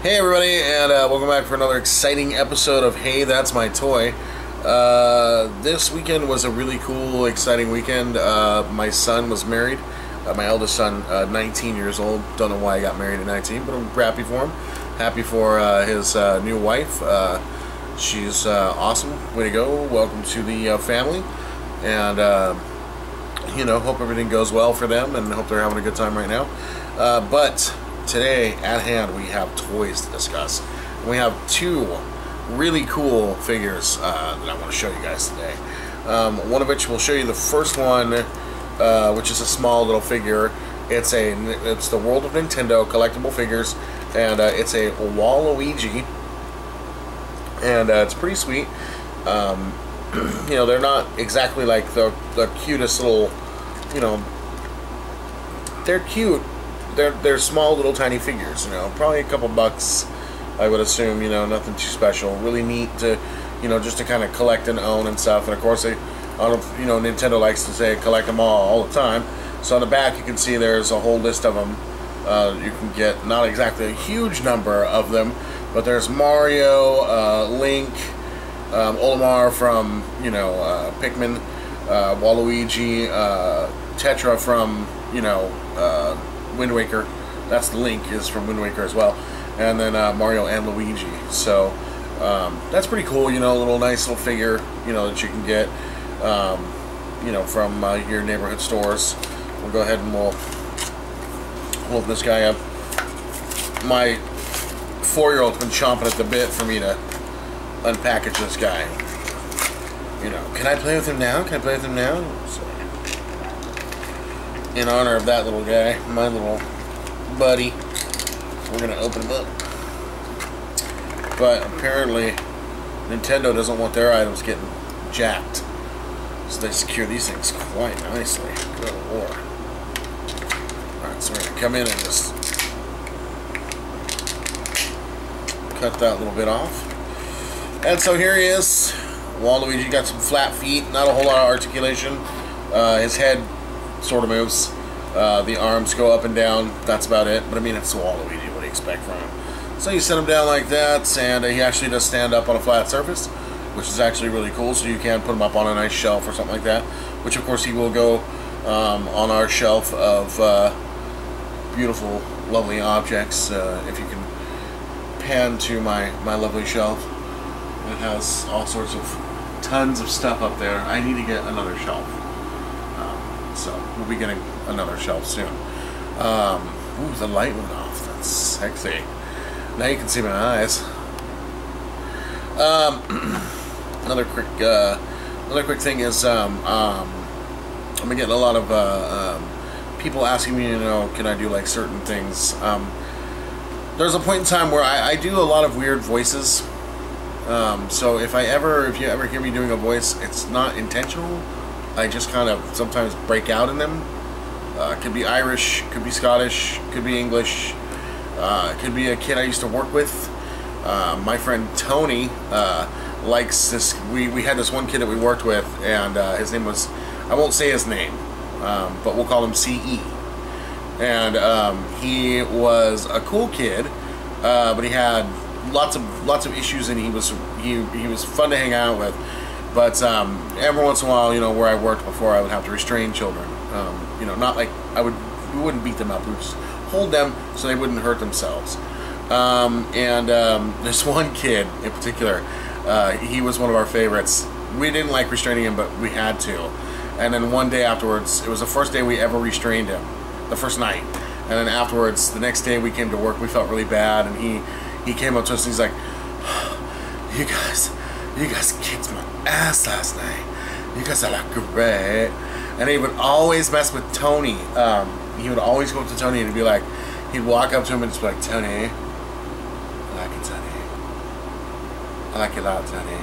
Hey everybody, and welcome back for another exciting episode of Hey, That's My Toy. This weekend was a really cool, exciting weekend. My son was married. My eldest son, 19 years old. Don't know why he got married at 19, but I'm happy for him. Happy for his new wife. She's awesome. Way to go. Welcome to the family. And, hope everything goes well for them and hope they're having a good time right now. But today, at hand, we have toys to discuss. We have two really cool figures that I want to show you guys today. One of which will show you the first one, which is a small little figure. It's the World of Nintendo collectible figures, and it's a Waluigi, and it's pretty sweet. They're not exactly like the cutest little, they're cute. They're small little tiny figures, probably a couple bucks, I would assume, nothing too special. Really neat to, just to kind of collect and own and stuff. And of course, Nintendo likes to say collect them all the time. So on the back, you can see there's a whole list of them. You can get not exactly a huge number of them, but there's Mario, Link, Olimar from, Pikmin, Waluigi, Tetra from, Wind Waker. That's the Link is from Wind Waker as well, and then Mario and Luigi. So that's pretty cool. A little nice little figure. That you can get. From your neighborhood stores. We'll go ahead and we'll open this guy up. My 4-year-old's been chomping at the bit for me to unpackage this guy. Can I play with him now? Can I play with him now? So, in honor of that little guy, my little buddy, we're gonna open him up. But apparently Nintendo doesn't want their items getting jacked, so they secure these things quite nicely. Good lord. Alright, so we're gonna come in and just cut that little bit off. And so here he is. Waluigi got some flat feet, not a whole lot of articulation. His head sort of moves. The arms go up and down. That's about it. But I mean, it's Waluigi. What do you expect from him? So you set him down like that, and he actually does stand up on a flat surface, which is actually really cool. So you can put him up on a nice shelf or something like that. Which, of course, he will go on our shelf of beautiful, lovely objects. If you can pan to my lovely shelf, it has all sorts of tons of stuff up there. I need to get another shelf. So we'll be getting another shelf soon. Ooh, the light went off. That's sexy. Now you can see my eyes. Another quick thing is I've been getting a lot of people asking me, can I do like certain things. There's a point in time where I do a lot of weird voices. So if you ever hear me doing a voice, it's not intentional. I just kind of sometimes break out in them. Could be Irish, could be Scottish, could be English, could be a kid I used to work with. My friend Tony likes this. We had this one kid that we worked with, and his name was, I won't say his name, but we'll call him CE. And he was a cool kid, but he had lots of issues, and he was fun to hang out with. But every once in a while, where I worked before, I would have to restrain children. Not like we wouldn't beat them up. We would just hold them so they wouldn't hurt themselves. This one kid in particular, he was one of our favorites. We didn't like restraining him, but we had to. And then one day afterwards, it was the first day we ever restrained him, the first night. And then afterwards, the next day we came to work, we felt really bad, and he came up to us and he's like, you guys kicked my ass last night. You guys are like great. And he would always mess with Tony. He would always go up to Tony and be like, he'd walk up to him and just be like, Tony, I like you, Tony. I like you a lot, Tony.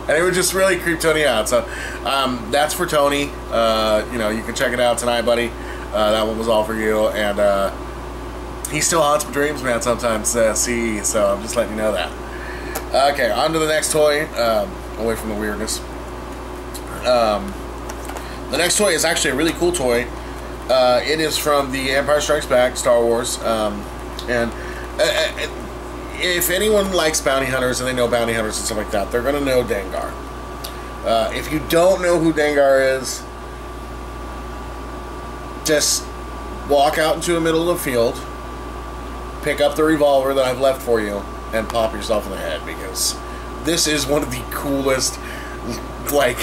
And it would just really creep Tony out. So that's for Tony. You can check it out tonight, buddy. That one was all for you. And he still haunts my dreams, man, sometimes, CE. So I'm just letting you know that. Okay, on to the next toy. Away from the weirdness. The next toy is actually a really cool toy. It is from the Empire Strikes Back, Star Wars, and if anyone likes bounty hunters and they know bounty hunters and stuff like that, they're going to know Dengar. If you don't know who Dengar is, just walk out into the middle of the field, pick up the revolver that I've left for you, and pop yourself in the head, because this is one of the coolest, like,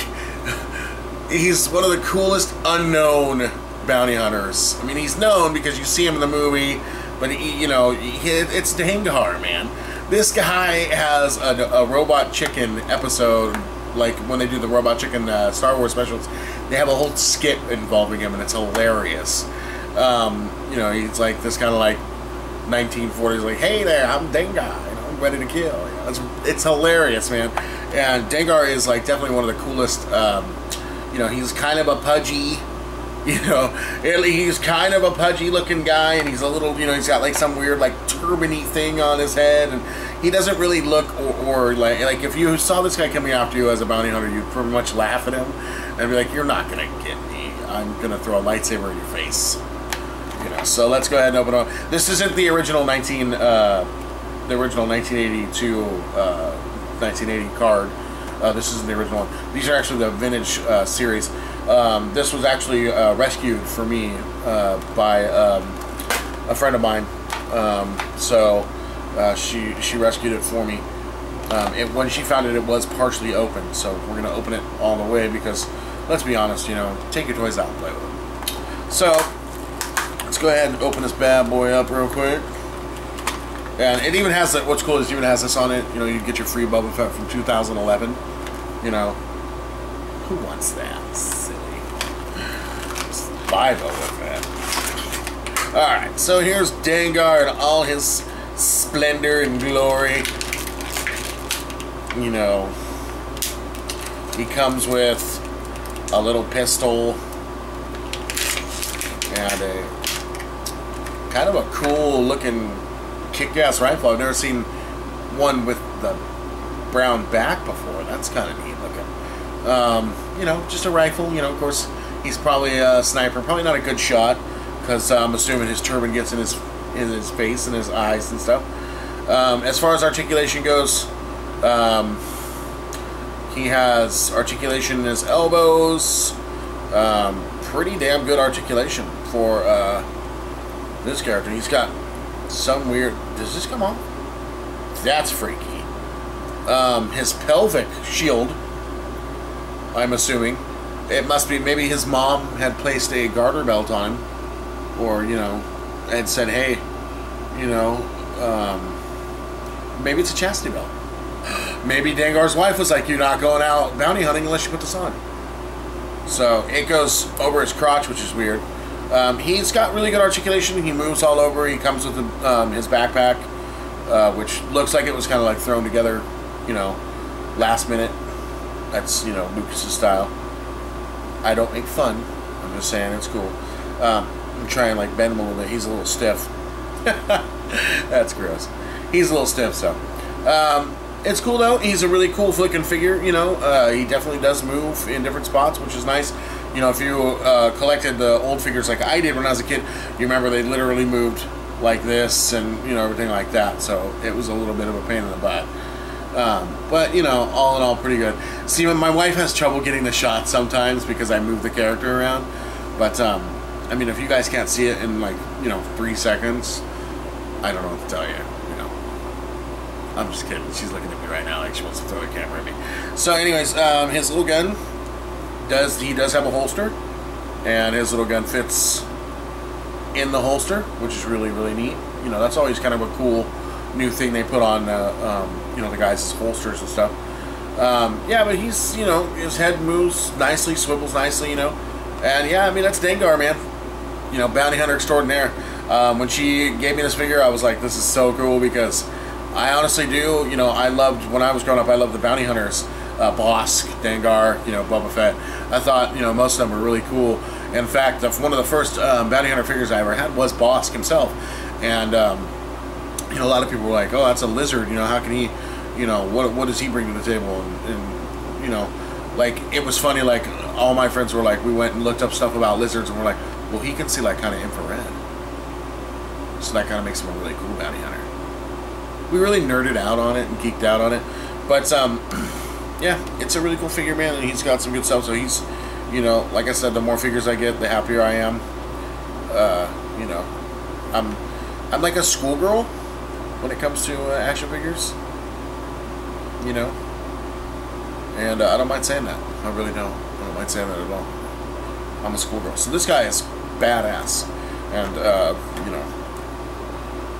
he's one of the coolest unknown bounty hunters. I mean, he's known because you see him in the movie, but it's Dengar, man. This guy has a Robot Chicken episode, like when they do the Robot Chicken Star Wars specials. They have a whole skit involving him, and it's hilarious. He's like this kind of like 1940s, like, hey there, I'm Dengar, I'm ready to kill. It's hilarious, man. And Dengar is like definitely one of the coolest. He's kind of a pudgy, he's kind of a pudgy looking guy, and he's a little, he's got like some weird like turban-y thing on his head, and he doesn't really look or like if you saw this guy coming after you as a bounty hunter, you'd pretty much laugh at him and be like, you're not gonna get me. I'm gonna throw a lightsaber in your face. So let's go ahead and open up. This isn't the original 1982 1980 card. This isn't the original one. These are actually the vintage series. This was actually rescued for me by a friend of mine. She rescued it for me. When she found it, it was partially open. So we're gonna open it all the way because, let's be honest, take your toys out and play with them. So let's go ahead and open this bad boy up real quick. And it even has what's cool is it even has this on it. You get your free Boba Fett from 2011. Who wants that? Silly. Just buy Boba Fett. Alright, so here's Dengar in all his splendor and glory. He comes with a little pistol and a kind of a cool looking kick-ass rifle. I've never seen one with the brown back before. That's kind of neat looking. Just a rifle. Of course, he's probably a sniper. Probably not a good shot because I'm assuming his turban gets in his face and his eyes and stuff. As far as articulation goes, he has articulation in his elbows. Pretty damn good articulation for this character. He's got some weird... Does this come off? That's freaky. His pelvic shield, I'm assuming. It must be... Maybe his mom had placed a garter belt on him. Or, and said, hey, maybe it's a chastity belt. Maybe Dengar's wife was like, you're not going out bounty hunting unless you put this on. So it goes over his crotch, which is weird. He's got really good articulation. He moves all over. He comes with his backpack, which looks like it was kind of like thrown together, last minute. That's, Lucas's style. I don't make fun. I'm just saying it's cool. I'm trying like bend him a little bit. He's a little stiff. That's gross. He's a little stiff, so. It's cool though. He's a really cool looking figure, He definitely does move in different spots, which is nice. If you collected the old figures like I did when I was a kid, you remember they literally moved like this and, everything like that. So it was a little bit of a pain in the butt. But, all in all, pretty good. See, my wife has trouble getting the shot sometimes because I move the character around. But, I mean, if you guys can't see it in, like, 3 seconds, I don't know what to tell you. I'm just kidding. She's looking at me right now like she wants to throw the camera at me. So, anyways, his little gun does have a holster, and his little gun fits in the holster, which is really, really neat. That's always kind of a cool new thing they put on, the guys' holsters and stuff. Yeah, but he's, his head moves nicely, swivels nicely, and yeah, I mean, that's Dengar, man. Bounty hunter extraordinaire. When she gave me this figure, I was like, this is so cool because I honestly do, I loved, when I was growing up, I loved the bounty hunters. Bossk, Dengar, Boba Fett. I thought, most of them were really cool. In fact, one of the first bounty hunter figures I ever had was Bossk himself. And, a lot of people were like, oh, that's a lizard, how can he, what does he bring to the table? And like, it was funny, like, all my friends were like, we went and looked up stuff about lizards, and we're like, well, he can see, like, kind of infrared. So that kind of makes him a really cool bounty hunter. we really nerded out on it and geeked out on it. But yeah, it's a really cool figure, man, and he's got some good stuff. So he's, you know, like I said, the more figures I get, the happier I am. You know, I'm like a schoolgirl when it comes to action figures. You know, and I don't mind saying that. I really don't. I don't mind saying that at all. I'm a schoolgirl. So this guy is badass, and you know,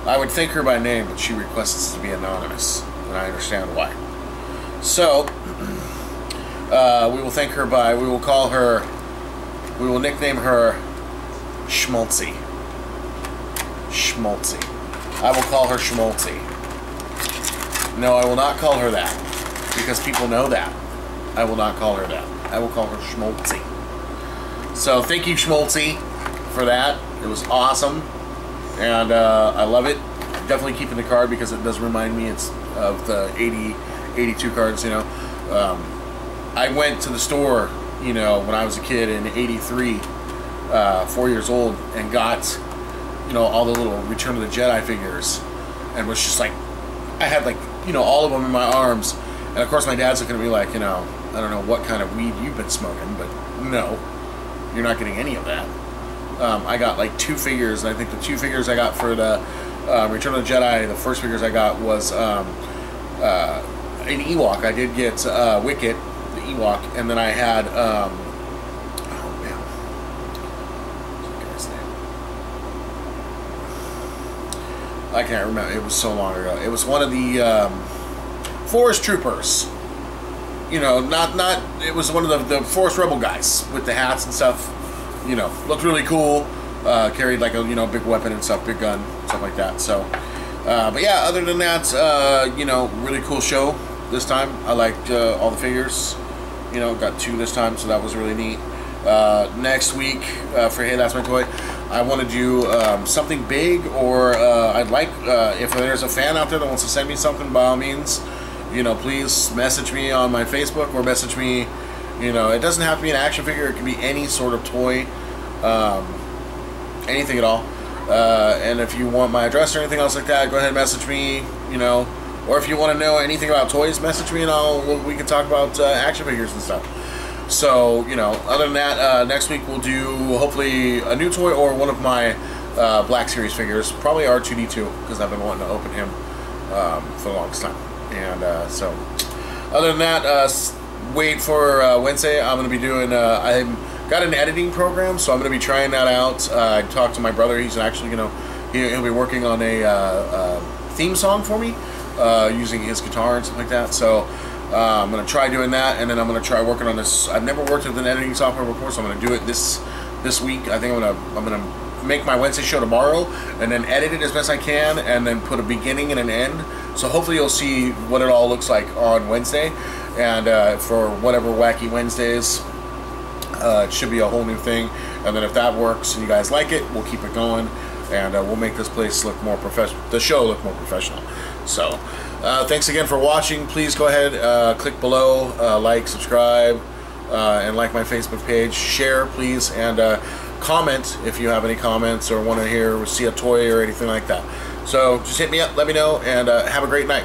I would thank her by name, but she requests to be anonymous, and I understand why. So we will thank her by, we will call her, we will nickname her Schmaltzy. Schmaltzy. I will call her Schmaltzy. No, I will not call her that, because people know that. I will not call her that. I will call her Schmaltzy. So thank you, Schmaltzy, for that. It was awesome, and I love it. Definitely keeping the card because it does remind me of the 82 cards, you know. I went to the store, you know, when I was a kid in '83, 4 years old, and got, you know, all the little Return of the Jedi figures, and was just like, I had like, you know, all of them in my arms, and of course my dad's looking at me like, you know, I don't know what kind of weed you've been smoking, but no, you're not getting any of that. I got like 2 figures, and I think the 2 figures I got for the Return of the Jedi, the first figures I got was an Ewok. I did get Wicket, the Ewok, and then I had, oh man, what's the guy's name? I can't remember, it was so long ago. It was one of the Forest Troopers. You know, it was one of the Forest Rebel guys with the hats and stuff. You know, looked really cool. Carried like a, you know, big weapon and stuff, big gun, stuff like that. So, but yeah, other than that, you know, really cool show this time. I liked all the figures. You know, got 2 this time, so that was really neat. Next week, for Hey That's My Toy, I want to do something big, or I'd like, if there's a fan out there that wants to send me something, by all means, you know, please message me on my Facebook, or message me, you know, it doesn't have to be an action figure, it can be any sort of toy, anything at all. And if you want my address or anything else like that, go ahead and message me, you know, or if you want to know anything about toys, message me, and we can talk about action figures and stuff. So, you know, other than that, next week we'll do hopefully a new toy or one of my Black Series figures, probably R2-D2, because I've been wanting to open him for the longest time. And so, other than that, wait for Wednesday. I'm going to be doing, I've got an editing program, so I'm going to be trying that out. I talked to my brother. He's actually going to, he'll be working on a theme song for me, using his guitar and stuff like that. So I'm going to try doing that, and then I'm going to try working on this. I've never worked with an editing software before, so I'm going to do it this week. I think I'm going to make my Wednesday show tomorrow, and then edit it as best I can, and then put a beginning and an end. So hopefully you'll see what it all looks like on Wednesday, and for whatever Wacky Wednesdays, it should be a whole new thing. And then if that works and you guys like it, we'll keep it going, and we'll make this place look more professional, the show look more professional. So thanks again for watching. Please go ahead, click below, like, subscribe, and like my Facebook page. Share, please, and comment if you have any comments or want to hear or see a toy or anything like that. So just hit me up, let me know, and have a great night.